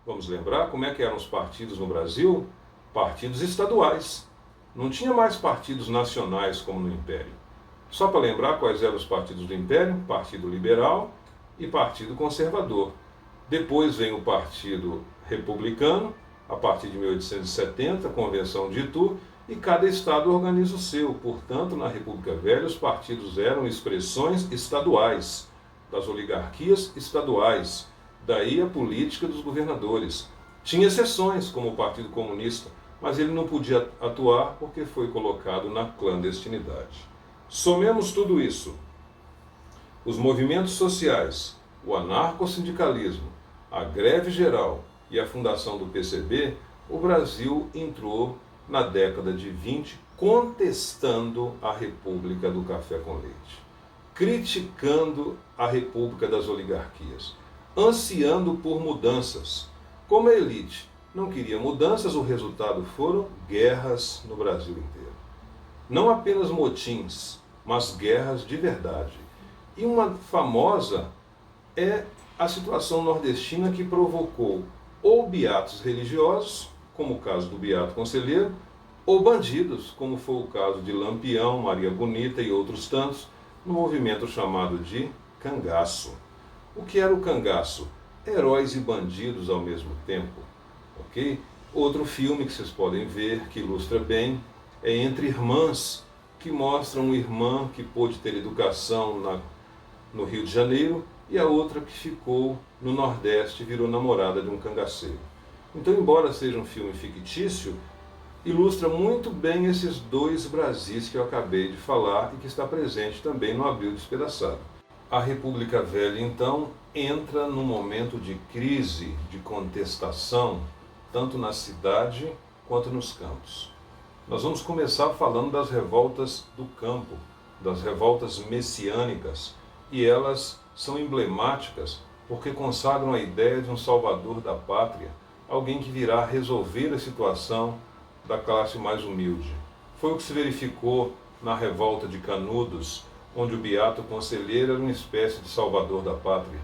Vamos lembrar como é que eram os partidos no Brasil? Partidos estaduais. Não tinha mais partidos nacionais como no Império. Só para lembrar quais eram os partidos do Império: Partido Liberal e Partido Conservador. Depois vem o Partido Republicano, a partir de 1870, Convenção de Itu, e cada estado organiza o seu. Portanto, na República Velha, os partidos eram expressões estaduais, das oligarquias estaduais. Daí a política dos governadores. Tinha exceções, como o Partido Comunista, mas ele não podia atuar porque foi colocado na clandestinidade. Somemos tudo isso: os movimentos sociais, o anarcossindicalismo, a greve geral e a fundação do PCB, o Brasil entrou na década de 20 contestando a República do Café com Leite, criticando a República das Oligarquias, ansiando por mudanças. Como a elite não queria mudanças, o resultado foram guerras no Brasil inteiro. Não apenas motins, mas guerras de verdade. E uma famosa é a situação nordestina, que provocou ou beatos religiosos, como o caso do Beato Conselheiro, ou bandidos, como foi o caso de Lampião, Maria Bonita e outros tantos, no movimento chamado de cangaço. O que era o cangaço? Heróis e bandidos ao mesmo tempo. Ok? Outro filme que vocês podem ver, que ilustra bem, é Entre Irmãs, que mostra uma irmã que pôde ter educação no Rio de Janeiro e a outra que ficou no Nordeste e virou namorada de um cangaceiro. Então, embora seja um filme fictício, ilustra muito bem esses dois Brasis que eu acabei de falar e que está presente também no Abril Despedaçado. A República Velha, então, entra num momento de crise, de contestação, tanto na cidade quanto nos campos. Nós vamos começar falando das revoltas do campo, das revoltas messiânicas, e elas são emblemáticas porque consagram a ideia de um salvador da pátria, alguém que virá resolver a situação da classe mais humilde. Foi o que se verificou na revolta de Canudos, onde o Beato Conselheiro era uma espécie de salvador da pátria.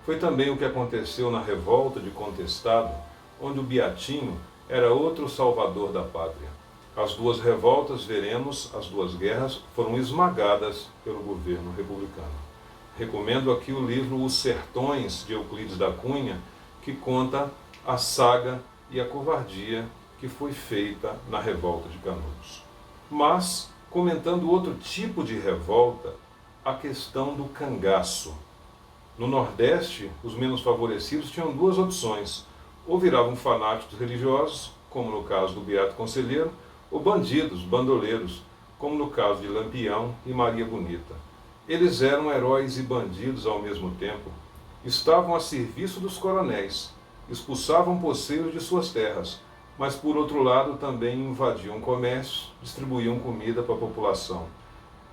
Foi também o que aconteceu na revolta de Contestado, onde o Beatinho era outro salvador da pátria. As duas revoltas, veremos, as duas guerras, foram esmagadas pelo governo republicano. Recomendo aqui o livro Os Sertões, de Euclides da Cunha, que conta a saga e a covardia que foi feita na revolta de Canudos. Mas, comentando outro tipo de revolta, a questão do cangaço. No Nordeste, os menos favorecidos tinham duas opções: ou viravam fanáticos religiosos, como no caso do Beato Conselheiro, ou bandidos, bandoleiros, como no caso de Lampião e Maria Bonita. Eles eram heróis e bandidos ao mesmo tempo, estavam a serviço dos coronéis, expulsavam poceiros de suas terras, mas por outro lado também invadiam comércios, distribuíam comida para a população.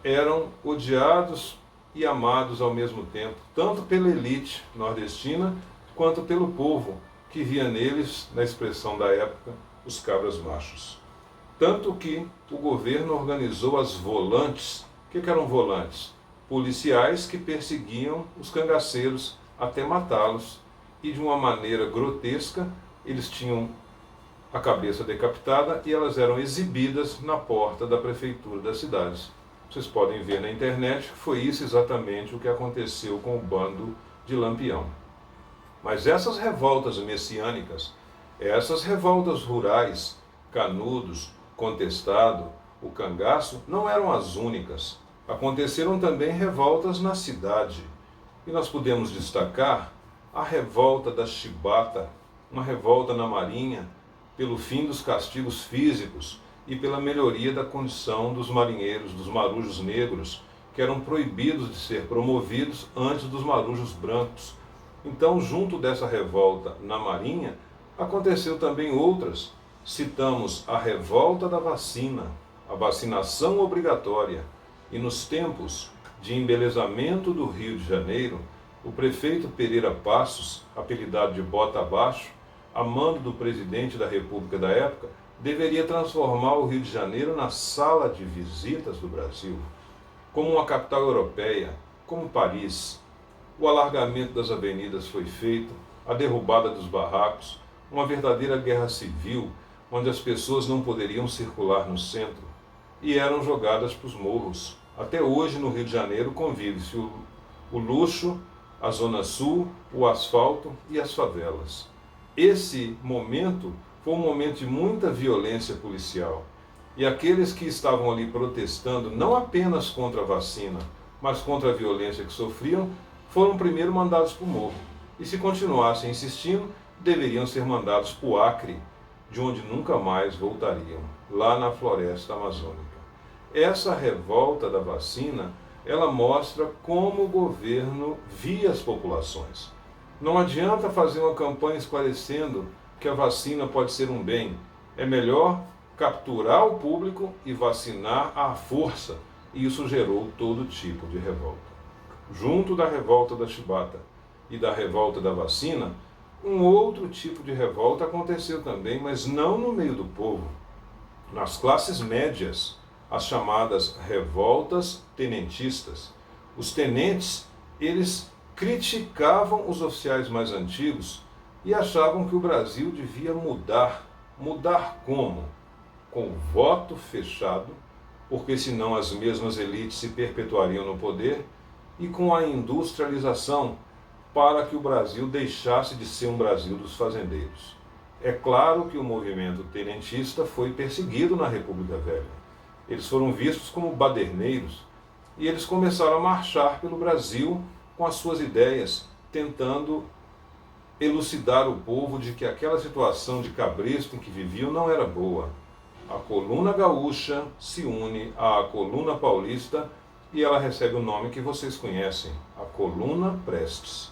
Eram odiados e amados ao mesmo tempo, tanto pela elite nordestina quanto pelo povo, que via neles, na expressão da época, os cabras machos. Tanto que o governo organizou as volantes. O que eram volantes? Policiais que perseguiam os cangaceiros até matá-los, e de uma maneira grotesca. Eles tinham a cabeça decapitada e elas eram exibidas na porta da prefeitura das cidades. Vocês podem ver na internet, foi isso exatamente o que aconteceu com o bando de Lampião. Mas essas revoltas messiânicas, essas revoltas rurais, Canudos, Contestado, o cangaço, não eram as únicas. Aconteceram também revoltas na cidade. E nós podemos destacar a revolta da Chibata, uma revolta na Marinha, pelo fim dos castigos físicos e pela melhoria da condição dos marinheiros, dos marujos negros, que eram proibidos de ser promovidos antes dos marujos brancos. Então, junto dessa revolta na Marinha, aconteceu também outras. Citamos a revolta da vacina, a vacinação obrigatória, e nos tempos de embelezamento do Rio de Janeiro, o prefeito Pereira Passos, apelidado de Bota Abaixo, a mando do presidente da República da época, deveria transformar o Rio de Janeiro na sala de visitas do Brasil, como uma capital europeia, como Paris. O alargamento das avenidas foi feito, a derrubada dos barracos, uma verdadeira guerra civil, onde as pessoas não poderiam circular no centro e eram jogadas para os morros. Até hoje, no Rio de Janeiro, convive-se o luxo, a Zona Sul, o asfalto e as favelas. Esse momento foi um momento de muita violência policial. E aqueles que estavam ali protestando, não apenas contra a vacina, mas contra a violência que sofriam, foram primeiro mandados para o morro. E se continuassem insistindo, deveriam ser mandados para o Acre, de onde nunca mais voltariam, lá na floresta amazônica. Essa revolta da vacina, ela mostra como o governo via as populações. Não adianta fazer uma campanha esclarecendo que a vacina pode ser um bem. É melhor capturar o público e vacinar à força. E isso gerou todo tipo de revolta. Junto da revolta da chibata e da revolta da vacina, um outro tipo de revolta aconteceu também, mas não no meio do povo. Nas classes médias, as chamadas revoltas tenentistas. Os tenentes, eles criticavam os oficiais mais antigos e achavam que o Brasil devia mudar. Mudar como? Com o voto fechado, porque senão as mesmas elites se perpetuariam no poder, e com a industrialização, para que o Brasil deixasse de ser um Brasil dos fazendeiros. É claro que o movimento tenentista foi perseguido na República Velha. Eles foram vistos como baderneiros e eles começaram a marchar pelo Brasil com as suas ideias, tentando elucidar o povo de que aquela situação de cabresto em que viviam não era boa. A coluna gaúcha se une à coluna paulista e ela recebe o nome que vocês conhecem, a Coluna Prestes,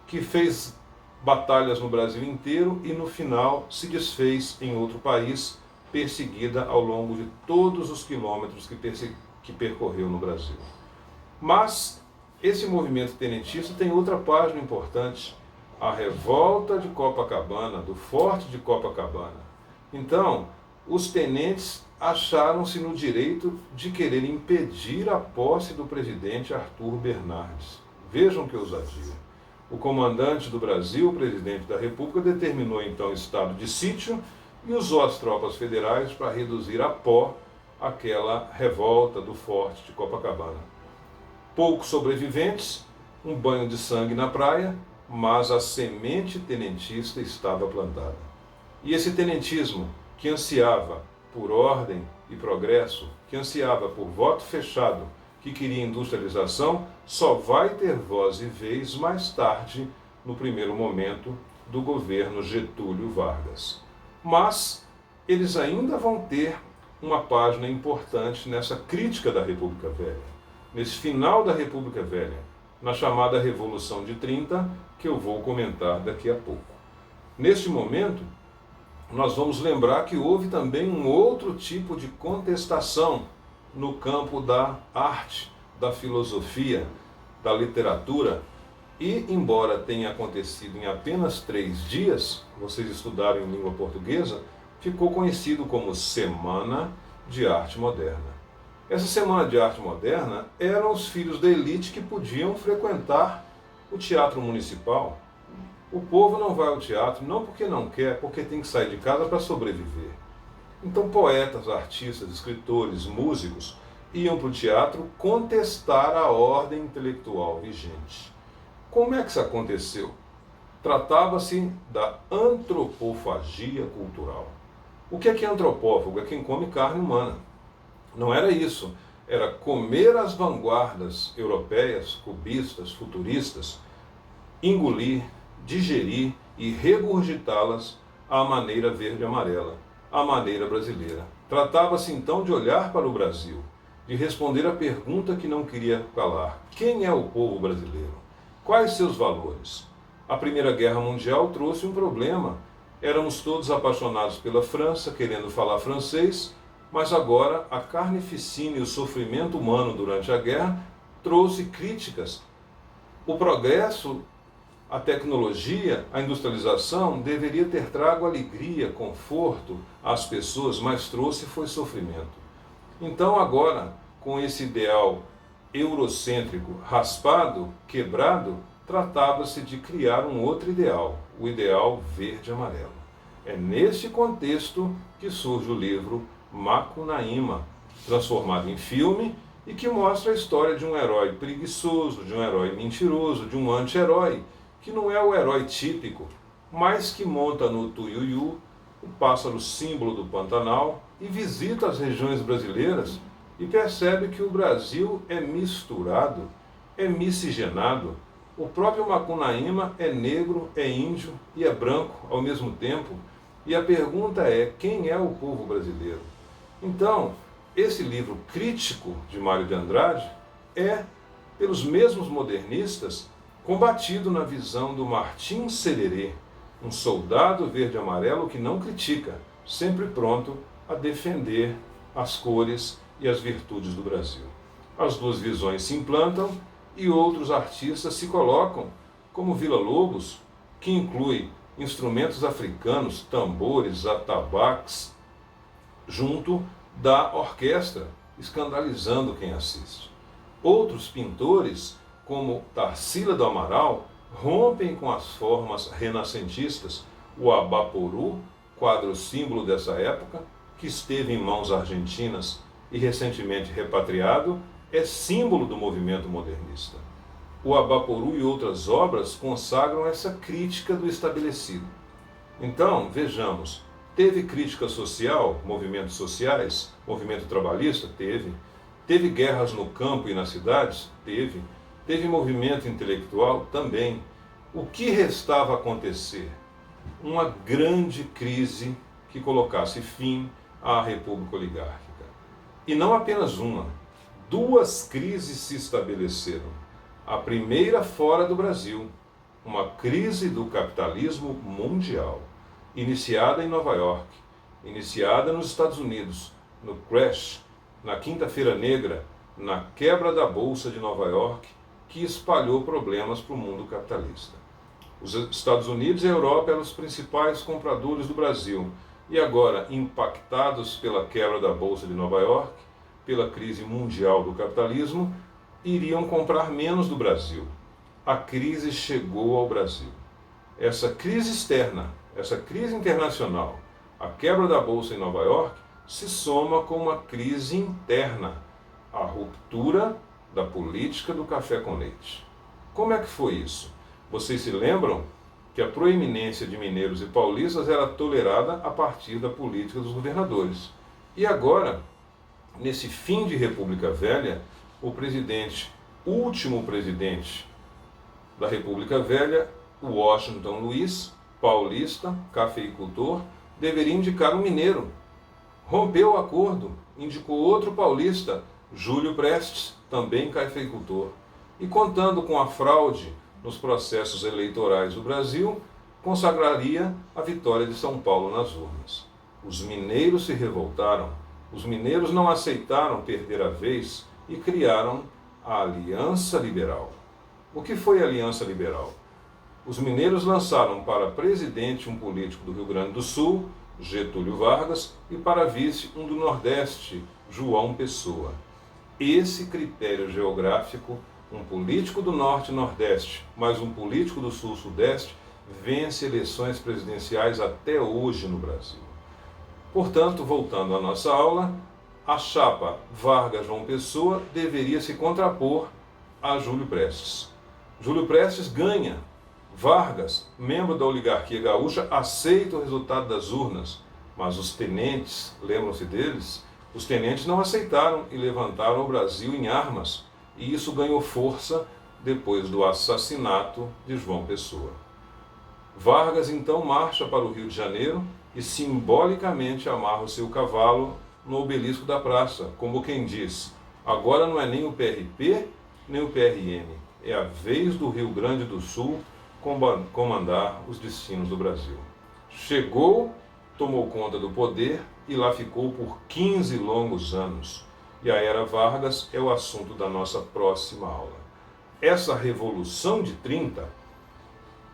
que fez batalhas no Brasil inteiro e no final se desfez em outro país, perseguida ao longo de todos os quilômetros que percorreu no Brasil. Mas esse movimento tenentista tem outra página importante, a revolta de Copacabana, do Forte de Copacabana. Então, os tenentes acharam-se no direito de querer impedir a posse do presidente Arthur Bernardes. Vejam que ousadia. O comandante do Brasil, o presidente da República, determinou então estado de sítio e usou as tropas federais para reduzir a pó aquela revolta do Forte de Copacabana. Poucos sobreviventes, um banho de sangue na praia, mas a semente tenentista estava plantada. E esse tenentismo, que ansiava por ordem e progresso, que ansiava por voto fechado, que queria industrialização, só vai ter voz e vez mais tarde, no primeiro momento do governo Getúlio Vargas. Mas eles ainda vão ter uma página importante nessa crítica da República Velha, nesse final da República Velha, na chamada Revolução de 30, que eu vou comentar daqui a pouco. Neste momento, nós vamos lembrar que houve também um outro tipo de contestação no campo da arte, da filosofia, da literatura, e embora tenha acontecido em apenas 3 dias, vocês estudaram em língua portuguesa, ficou conhecido como Semana de Arte Moderna. Essa Semana de Arte Moderna eram os filhos da elite que podiam frequentar o teatro municipal. O povo não vai ao teatro não porque não quer, porque tem que sair de casa para sobreviver. Então poetas, artistas, escritores, músicos iam para o teatro contestar a ordem intelectual vigente. Como é que isso aconteceu? Tratava-se da antropofagia cultural. O que é antropófago? É quem come carne humana. Não era isso. Era comer as vanguardas europeias, cubistas, futuristas, engolir, digerir e regurgitá-las à maneira verde e amarela, à maneira brasileira. Tratava-se então de olhar para o Brasil, de responder à pergunta que não queria calar. Quem é o povo brasileiro? Quais seus valores? A Primeira Guerra Mundial trouxe um problema. Éramos todos apaixonados pela França, querendo falar francês, mas agora a carnificina e o sofrimento humano durante a guerra trouxe críticas. O progresso, a tecnologia, a industrialização deveria ter trago alegria, conforto às pessoas, mas trouxe foi sofrimento. Então agora, com esse ideal eurocêntrico raspado, quebrado, tratava-se de criar um outro ideal, o ideal verde-amarelo. É neste contexto que surge o livro Macunaíma, transformado em filme e que mostra a história de um herói preguiçoso, de um herói mentiroso, de um anti-herói, que não é o herói típico, mas que monta no tuiuiu, o pássaro símbolo do Pantanal, e visita as regiões brasileiras e percebe que o Brasil é misturado, é miscigenado. O próprio Macunaíma é negro, é índio e é branco ao mesmo tempo. E a pergunta é: quem é o povo brasileiro? Então, esse livro crítico de Mário de Andrade é, pelos mesmos modernistas, combatido na visão do Martim Sererê, um soldado verde-amarelo que não critica, sempre pronto a defender as cores e as virtudes do Brasil. As duas visões se implantam e outros artistas se colocam, como Villa-Lobos, que inclui instrumentos africanos, tambores, atabaques, junto da orquestra, escandalizando quem assiste. Outros pintores, como Tarsila do Amaral, rompem com as formas renascentistas. O Abaporu, quadro símbolo dessa época, que esteve em mãos argentinas e recentemente repatriado, é símbolo do movimento modernista. O Abaporu e outras obras consagram essa crítica do estabelecido. Então, vejamos, teve crítica social, movimentos sociais, movimento trabalhista? Teve. Teve guerras no campo e nas cidades? Teve. Teve movimento intelectual? Também. O que restava acontecer? Uma grande crise que colocasse fim à República Oligárquica. E não apenas uma, duas crises se estabeleceram. A primeira fora do Brasil, uma crise do capitalismo mundial, iniciada em Nova York, iniciada nos Estados Unidos, no crash, na Quinta-feira Negra, na quebra da Bolsa de Nova York, que espalhou problemas para o mundo capitalista. Os Estados Unidos e a Europa eram os principais compradores do Brasil, e agora, impactados pela quebra da Bolsa de Nova York, pela crise mundial do capitalismo, iriam comprar menos do Brasil. A crise chegou ao Brasil. Essa crise externa, essa crise internacional, a quebra da Bolsa em Nova York, se soma com uma crise interna, a ruptura da política do café com leite. Como é que foi isso? Vocês se lembram que a proeminência de mineiros e paulistas era tolerada a partir da política dos governadores. E agora, nesse fim de República Velha, o último presidente da República Velha, o Washington Luiz, paulista, cafeicultor, deveria indicar um mineiro. Rompeu o acordo, indicou outro paulista, Júlio Prestes, também cafeicultor. E contando com a fraude nos processos eleitorais do Brasil, consagraria a vitória de São Paulo nas urnas. Os mineiros se revoltaram, os mineiros não aceitaram perder a vez e criaram a Aliança Liberal. O que foi a Aliança Liberal? Os mineiros lançaram para presidente um político do Rio Grande do Sul, Getúlio Vargas, e para vice um do Nordeste, João Pessoa. Esse critério geográfico, um político do Norte e Nordeste, mais um político do Sul-Sudeste, vence eleições presidenciais até hoje no Brasil. Portanto, voltando à nossa aula, a chapa Vargas-João Pessoa deveria se contrapor a Júlio Prestes. Júlio Prestes ganha. Vargas, membro da oligarquia gaúcha, aceita o resultado das urnas, mas os tenentes, lembram-se deles? Os tenentes não aceitaram e levantaram o Brasil em armas, e isso ganhou força depois do assassinato de João Pessoa. Vargas então marcha para o Rio de Janeiro e simbolicamente amarra o seu cavalo no obelisco da praça, como quem diz: agora não é nem o PRP nem o PRM, é a vez do Rio Grande do Sul comandar os destinos do Brasil. Chegou, tomou conta do poder e lá ficou por 15 longos anos. E a Era Vargas é o assunto da nossa próxima aula. Essa Revolução de 30,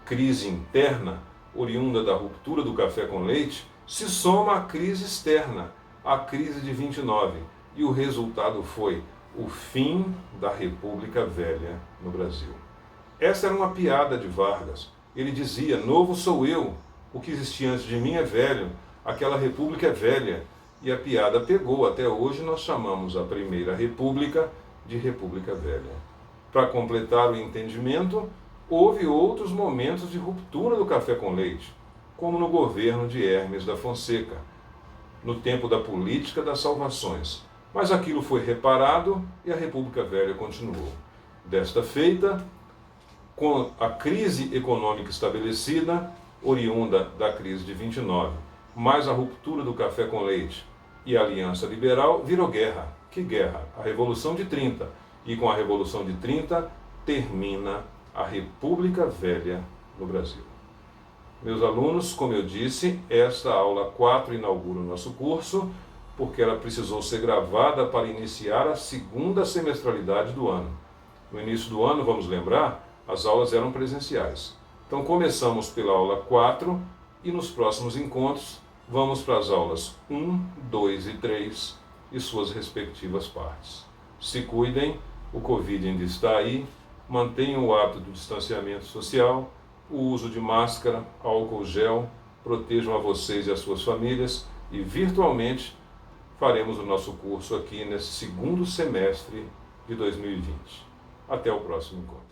crise interna, oriunda da ruptura do café com leite, se soma à crise externa, a crise de 29, e o resultado foi o fim da República Velha no Brasil. Essa era uma piada de Vargas. Ele dizia: novo sou eu, o que existia antes de mim é velho, aquela república é velha. E a piada pegou. Até hoje nós chamamos a primeira república de República Velha. Para completar o entendimento, houve outros momentos de ruptura do café com leite, como no governo de Hermes da Fonseca, no tempo da política das salvações. Mas aquilo foi reparado e a República Velha continuou. Desta feita, com a crise econômica estabelecida, oriunda da crise de 29, mais a ruptura do café com leite e a Aliança Liberal, virou guerra. Que guerra? A Revolução de 30. E com a Revolução de 30 termina a República Velha no Brasil. Meus alunos, como eu disse, esta aula 4 inaugura o nosso curso, porque ela precisou ser gravada para iniciar a segunda semestralidade do ano. No início do ano, vamos lembrar, as aulas eram presenciais. Então começamos pela aula 4 e nos próximos encontros vamos para as aulas 1, 2 e 3 e suas respectivas partes. Se cuidem, o Covid ainda está aí, mantenham o hábito do distanciamento social, o uso de máscara, álcool gel, protejam a vocês e as suas famílias e virtualmente faremos o nosso curso aqui nesse segundo semestre de 2020. Até o próximo encontro.